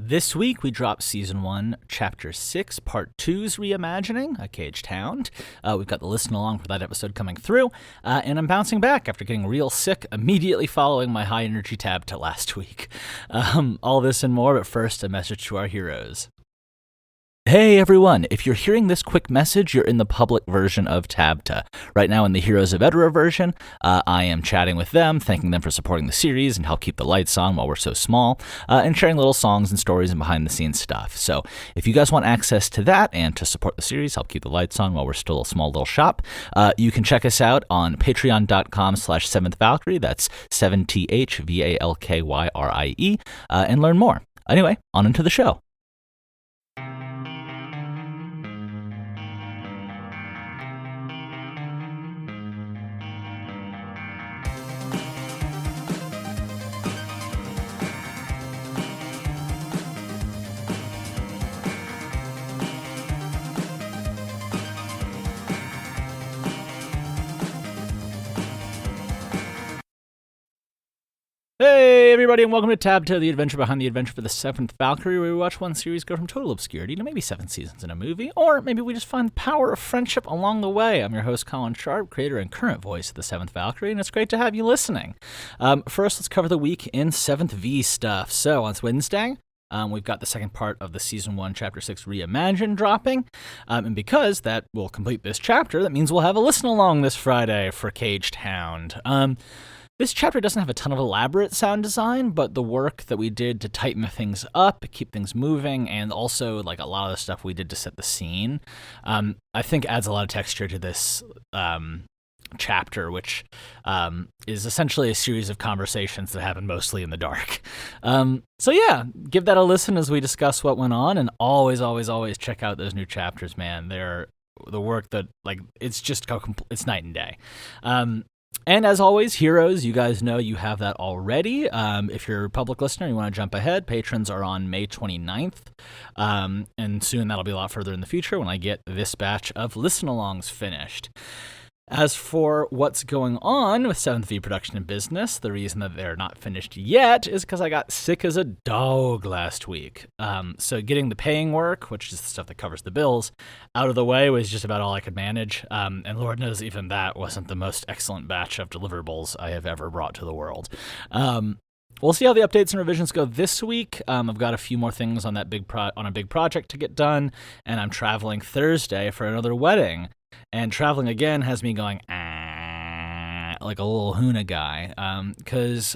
This week, we dropped Season 1, Chapter 6, Part 2's Reimagining, A Caged Hound. We've got the listen along for that episode coming through, and I'm bouncing back after getting real sick immediately following my high-energy TABTA last week. All this and more, but first, a message to our heroes. Hey everyone, if you're hearing this quick message, you're in the public version of TABTA. Right now in the Heroes of Edra version, I am chatting with them, thanking them for supporting the series and help keep the lights on while we're so small, and sharing little songs and stories and behind-the-scenes stuff. So if you guys want access to that and to support the series, help keep the lights on while we're still a small little shop, you can check us out on patreon.com/7thvalkyrie, that's 7THVALKYRIE, and learn more. Anyway, on into the show. Hey everybody, and welcome to TABTA, the adventure behind the adventure for the 7th Valkyrie, where we watch one series go from total obscurity to maybe 7 seasons in a movie, or maybe we just find the power of friendship along the way. I'm your host, Colin Sharp, creator and current voice of the 7th Valkyrie, and it's great to have you listening. First, let's cover the week in 7th V stuff. So, on Wednesday, we've got the second part of the Season 1, Chapter 6 Reimagine dropping, and because that will complete this chapter, that means we'll have a listen-along this Friday for Caged Hound. This chapter doesn't have a ton of elaborate sound design, but the work that we did to tighten things up, keep things moving, and also like a lot of the stuff we did to set the scene, I think adds a lot of texture to this chapter, which is essentially a series of conversations that happen mostly in the dark. So yeah, give that a listen as we discuss what went on, and always check out those new chapters, man. They're the work that, like, it's just it's night and day. And as always, heroes, you guys know you have that already. If you're a public listener, you want to jump ahead, patrons are on May 29th. And soon that'll be a lot further in the future when I get this batch of listen-alongs finished. As for what's going on with 7th V production and business, the reason that they're not finished yet is because I got sick as a dog last week. So getting the paying work, which is the stuff that covers the bills, out of the way was just about all I could manage. And Lord knows even that wasn't the most excellent batch of deliverables I have ever brought to the world. We'll see how the updates and revisions go this week. I've got a few more things on that on a big project to get done, and I'm traveling Thursday for another wedding. And traveling again has me going, like a little Huna guy, because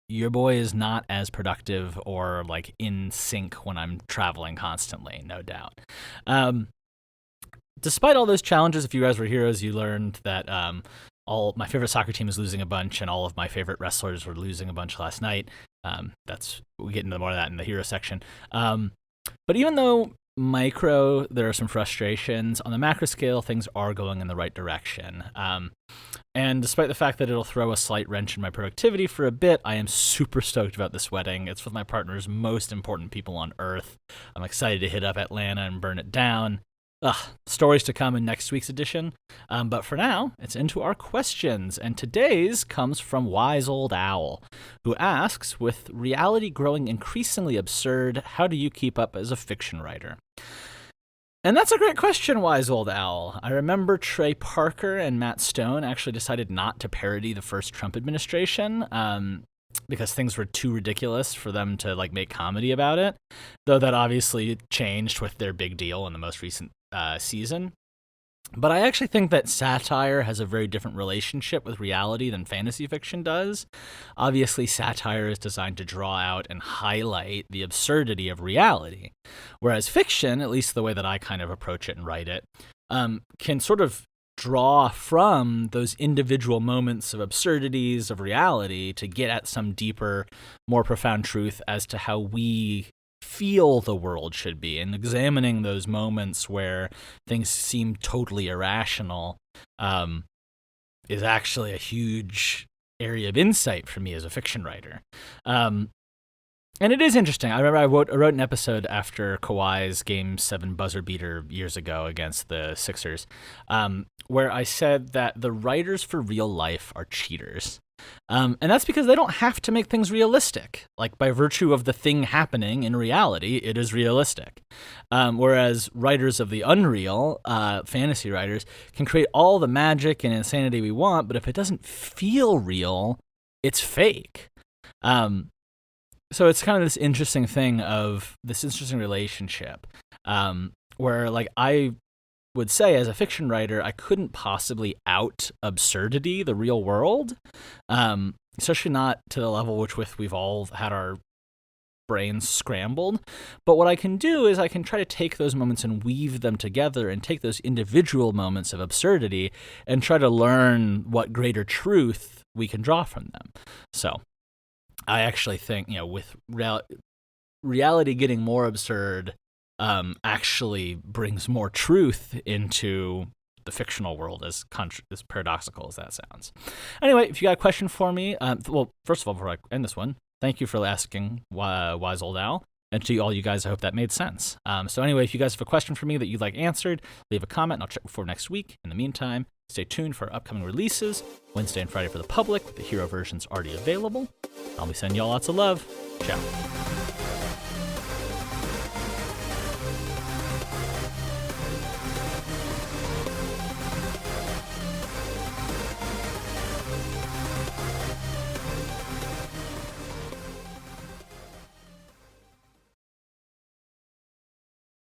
your boy is not as productive or like in sync when I'm traveling constantly, no doubt. Despite all those challenges, if you guys were heroes, you learned that all my favorite soccer team is losing a bunch, and all of my favorite wrestlers were losing a bunch last night. We get into more of that in the hero section. But even though micro, there are some frustrations. On the macro scale, things are going in the right direction. And despite the fact that it'll throw a slight wrench in my productivity for a bit, I am super stoked about this wedding. It's with my partner's most important people on Earth. I'm excited to hit up Atlanta and burn it down. Stories to come in next week's edition. But for now, it's into our questions. And today's comes from Wise Old Owl, who asks, with reality growing increasingly absurd, how do you keep up as a fiction writer? And that's a great question, Wise Old Owl. I remember Trey Parker and Matt Stone actually decided not to parody the first Trump administration, because things were too ridiculous for them to like make comedy about it, though that obviously changed with their big deal in the most recent season. But I actually think that satire has a very different relationship with reality than fantasy fiction does. Obviously, satire is designed to draw out and highlight the absurdity of reality, whereas fiction, at least the way that I kind of approach it and write it, can sort of draw from those individual moments of absurdities of reality to get at some deeper, more profound truth as to how we feel the world should be, and examining those moments where things seem totally irrational is actually a huge area of insight for me as a fiction writer. And it is interesting. I remember I wrote an episode after Kawhi's Game 7 buzzer beater years ago against the Sixers, where I said that the writers for real life are cheaters. And that's because they don't have to make things realistic. Like, by virtue of the thing happening in reality, it is realistic. Whereas writers of the unreal, fantasy writers, can create all the magic and insanity we want, but if it doesn't feel real, it's fake. So it's kind of this interesting thing of this interesting relationship where, like, I would say as a fiction writer, I couldn't possibly out absurdity the real world, especially not to the level with we've all had our brains scrambled. But what I can do is I can try to take those moments and weave them together and take those individual moments of absurdity and try to learn what greater truth we can draw from them. So I actually think, with reality getting more absurd, actually brings more truth into the fictional world, as paradoxical as that sounds. Anyway, if you got a question for me, well, first of all, before I end this one, thank you for asking, Wise Old Owl. And to all you guys, I hope that made sense. So anyway, if you guys have a question for me that you'd like answered, leave a comment and I'll check before next week. In the meantime, stay tuned for upcoming releases, Wednesday and Friday for the public, with the hero versions already available. I'll be sending y'all lots of love. Ciao.